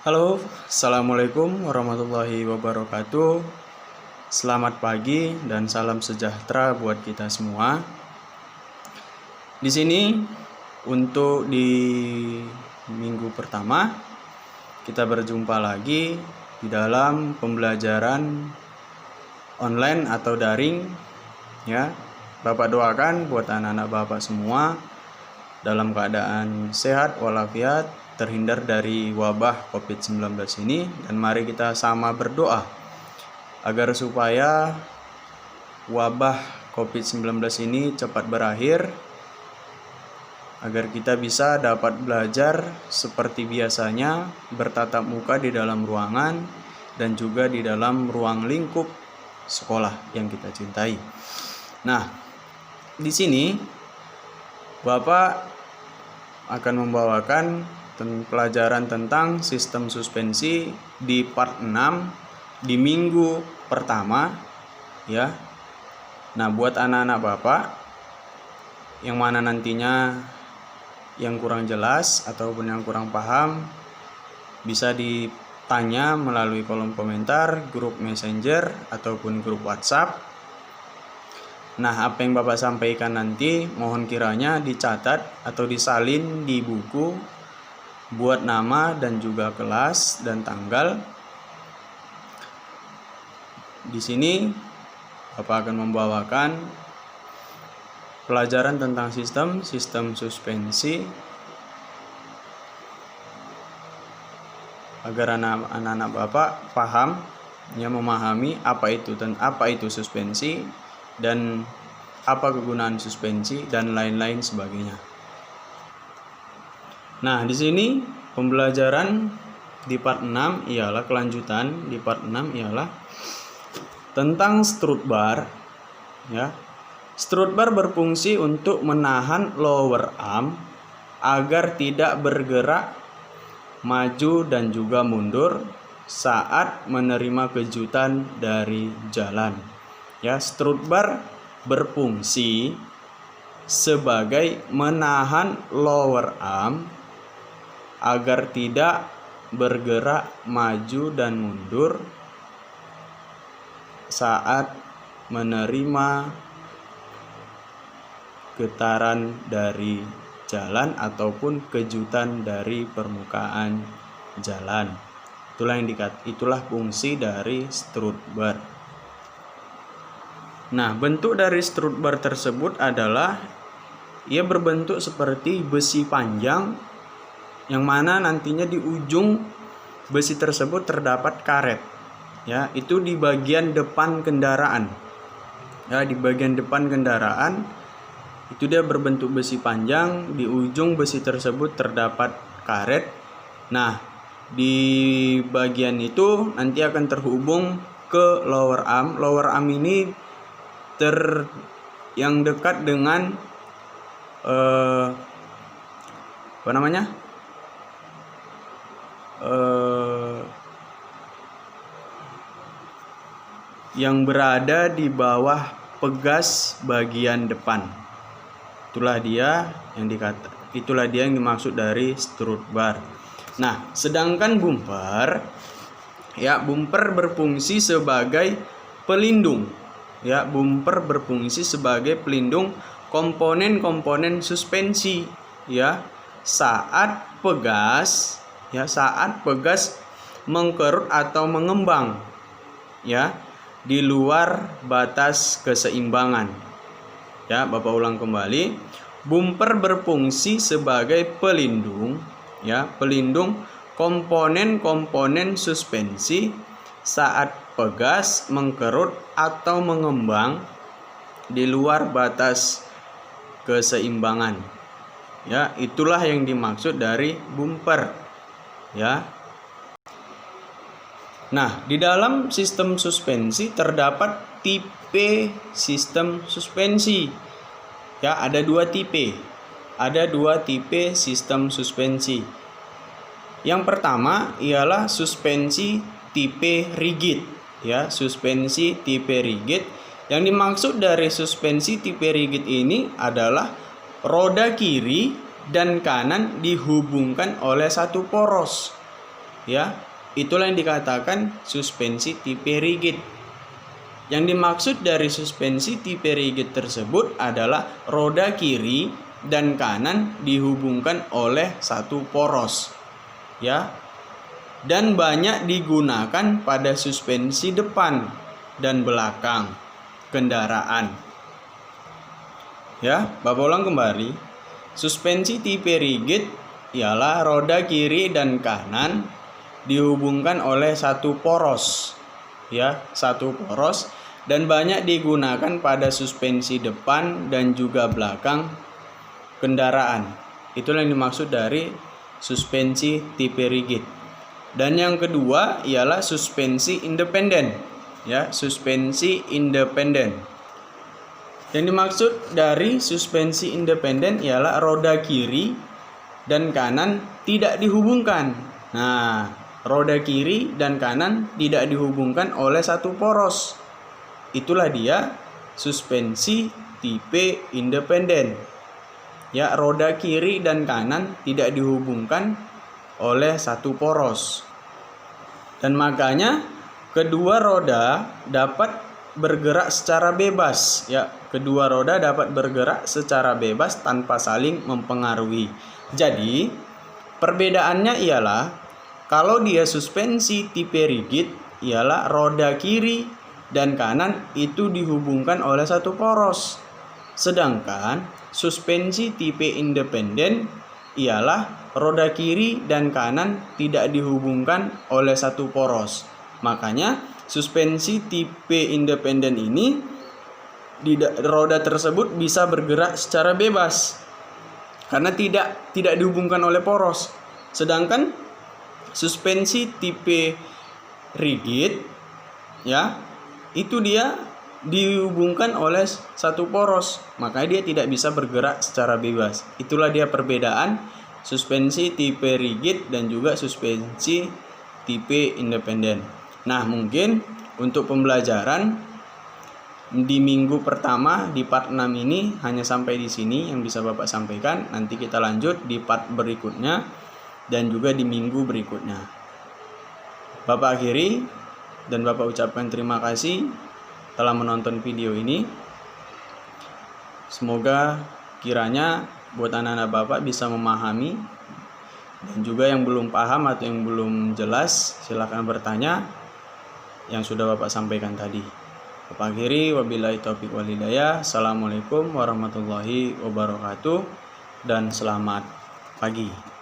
Halo, assalamualaikum warahmatullahi wabarakatuh. Selamat pagi dan salam sejahtera buat kita semua. Di sini untuk di minggu pertama kita berjumpa lagi di dalam pembelajaran online atau daring, ya. Bapak doakan buat anak-anak Bapak semua dalam keadaan sehat walafiat, terhindar dari wabah COVID-19 ini, dan mari kita sama berdoa agar supaya wabah COVID-19 ini cepat berakhir, agar kita bisa dapat belajar seperti biasanya, bertatap muka di dalam ruangan dan juga di dalam ruang lingkup sekolah yang kita cintai. Nah, di sini Bapak akan membawakan pelajaran tentang sistem suspensi di part 6 di minggu pertama, ya. Nah, buat anak-anak Bapak yang mana nantinya yang kurang jelas ataupun yang kurang paham, bisa ditanya melalui kolom komentar, grup Messenger ataupun grup WhatsApp. Nah, apa yang Bapak sampaikan nanti mohon kiranya dicatat atau disalin di buku, buat nama dan juga kelas dan tanggal. Di sini Bapak akan membawakan pelajaran tentang sistem suspensi agar anak-anak Bapak paham, ya, memahami apa itu suspensi dan apa kegunaan suspensi dan lain-lain sebagainya. Nah, di sini pembelajaran di part 6 ialah kelanjutan di part 6 ialah tentang strut bar, ya. Strut bar berfungsi untuk menahan lower arm agar tidak bergerak maju dan juga mundur saat menerima kejutan dari jalan. Ya, strut bar berfungsi sebagai menahan lower arm agar tidak bergerak maju dan mundur saat menerima getaran dari jalan ataupun kejutan dari permukaan jalan. Itulah fungsi dari strut bar. Nah, bentuk dari strut bar tersebut adalah ia berbentuk seperti besi panjang yang mana nantinya di ujung besi tersebut terdapat karet, ya. Itu di bagian depan kendaraan, ya. Di bagian depan kendaraan itu dia berbentuk besi panjang, di ujung besi tersebut terdapat karet. Nah, di bagian itu nanti akan terhubung ke lower arm. Lower arm ini yang dekat dengan yang berada di bawah pegas bagian depan. Itulah dia yang dimaksud dari strut bar. Nah, sedangkan bumper, ya, bumper berfungsi sebagai pelindung, ya. Bumper berfungsi sebagai pelindung komponen-komponen suspensi, ya, saat pegas mengkerut atau mengembang, ya, di luar batas keseimbangan. Ya, Bapak ulang kembali. Bumper berfungsi sebagai pelindung, ya, pelindung komponen-komponen suspensi saat pegas mengkerut atau mengembang di luar batas keseimbangan. Ya, itulah yang dimaksud dari bumper, ya. Nah, di dalam sistem suspensi terdapat tipe sistem suspensi. Ya, ada dua tipe. Ada dua tipe sistem suspensi. Yang pertama ialah suspensi tipe rigid, ya, suspensi tipe rigid. Yang dimaksud dari suspensi tipe rigid ini adalah roda kiri dan kanan dihubungkan oleh satu poros. Ya, itulah yang dikatakan suspensi tipe rigid. Yang dimaksud dari suspensi tipe rigid tersebut adalah roda kiri dan kanan dihubungkan oleh satu poros. Ya. Dan banyak digunakan pada suspensi depan dan belakang kendaraan. Ya, Bapak ulang kembali. Suspensi tipe rigid ialah roda kiri dan kanan dihubungkan oleh satu poros. Ya, satu poros, dan banyak digunakan pada suspensi depan dan juga belakang kendaraan. Itulah yang dimaksud dari suspensi tipe rigid. Dan yang kedua ialah suspensi independen. Ya, suspensi independen. Yang dimaksud dari suspensi independen ialah roda kiri dan kanan tidak dihubungkan. Nah, roda kiri dan kanan tidak dihubungkan oleh satu poros. Itulah dia suspensi tipe independen. Ya, roda kiri dan kanan tidak dihubungkan oleh satu poros. Dan makanya kedua roda dapat bergerak secara bebas. Ya, kedua roda dapat bergerak secara bebas tanpa saling mempengaruhi. Jadi, perbedaannya ialah kalau dia suspensi tipe rigid ialah roda kiri dan kanan itu dihubungkan oleh satu poros. Sedangkan suspensi tipe independen ialah roda kiri dan kanan tidak dihubungkan oleh satu poros. Makanya suspensi tipe independen ini roda tersebut bisa bergerak secara bebas karena tidak dihubungkan oleh poros. Sedangkan suspensi tipe rigid ya, itu dia dihubungkan oleh satu poros, makanya dia tidak bisa bergerak secara bebas. Itulah dia perbedaan suspensi tipe rigid dan juga suspensi tipe independen. Nah, mungkin untuk pembelajaran di minggu pertama di part 6 ini hanya sampai di sini yang bisa Bapak sampaikan. Nanti kita lanjut di part berikutnya dan juga di minggu berikutnya. Bapak akhiri dan Bapak ucapkan terima kasih telah menonton video ini. Semoga kiranya buat anak-anak Bapak bisa memahami, dan juga yang belum paham atau yang belum jelas silakan bertanya yang sudah Bapak sampaikan tadi. Bapak akhiri, wabillahi taufiq wal hidayah. Assalamualaikum warahmatullahi wabarakatuh dan selamat pagi.